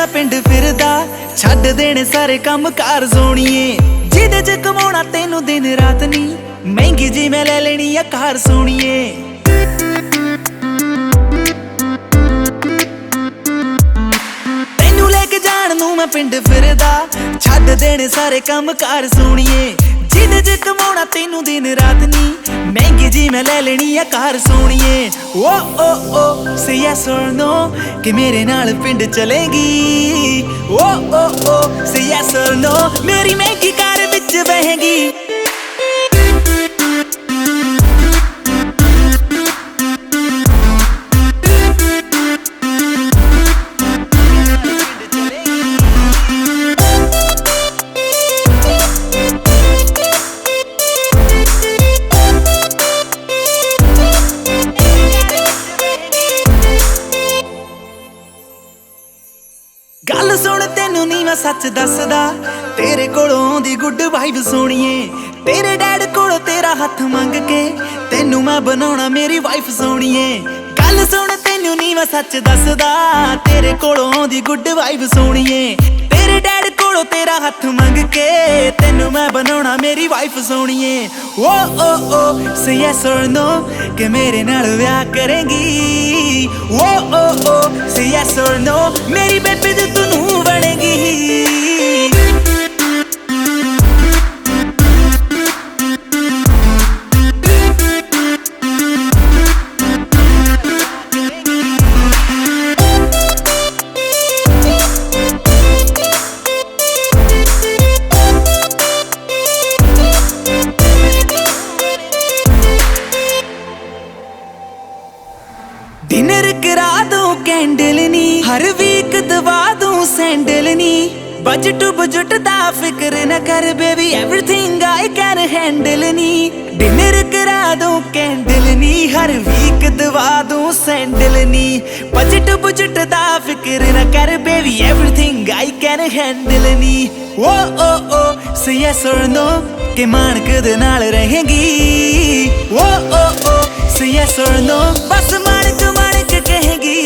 मैं पिंड फिरदा छड्ड देने सारे काम कार सोणीए जिदे च कमाउणा तैनू दिन रात नी महंगी जी मैं ले लेनी आ कार सोणीए तैनू लेके जाण नू मैं पिंड फिरदा छड्ड देने सारे काम कार सोणीए जिदे च कमाउणा तैनू दिन रात नी महंगी जी मैं ले लेनी आ कार सोणीए ओ से यस और नो कि मेरे नाल पिंड चलेगी ओ से यस और नो मेरी महंगी कार विच बहेगी गल सुन तेनू नी मैं सच दसदा तेरे कोलों आउंदी गुड वाइब सोणीए तेरे डैड कोलों तेरा हथ मंग के तेनू मैं बनाउणा मेरी वाइफ सोणीए गल सुन तेनू नी मैं सच दसदा तेरे कोलों आउंदी गुड वाइब सोणीए तेरे डैड कोलों तेरा हथ मंग के तेनू मैं बनाउणा मेरी वाइफ सोणीए ओ से यस और नो कि मेरे नाल ब्याह करेंगी ओ से यस और नो मेरी बेबी तू नू बनेगी डिनर करा दूं कैंडल नी हर वीक दवा दूं सैंडल नी बजट बुजट दा फिक्र न कर baby everything I can handle knee dinner करा दूं कैंडल नी हर वीक दवा दूं सैंडल नी बजट बुजट दा फिक्र न कर baby everything I can handle नी ओ से यस और नो कि मानक दे नाल रहेंगी ओ से यस और नो बस मानक मानक कहेगी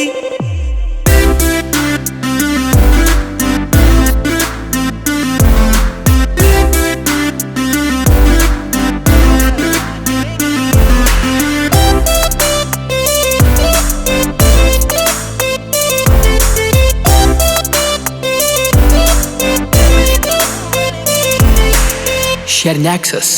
Share Nexus.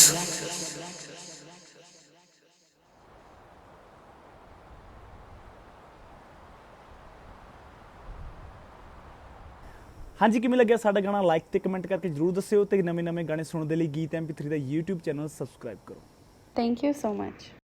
ਹਾਂਜੀ ਕਿਵੇਂ ਲੱਗਿਆ ਸਾਡਾ ਗਾਣਾ ਲਾਈਕ ਤੇ ਕਮੈਂਟ ਕਰਕੇ ਜਰੂਰ ਦੱਸਿਓ ਤੇ ਨਵੇਂ-ਨਵੇਂ ਗਾਣੇ ਸੁਣਨ ਦੇ ਲਈ ਗੀਤ MP3 ਦਾ YouTube ਚੈਨਲ ਸਬਸਕ੍ਰਾਈਬ ਕਰੋ। Thank you so much.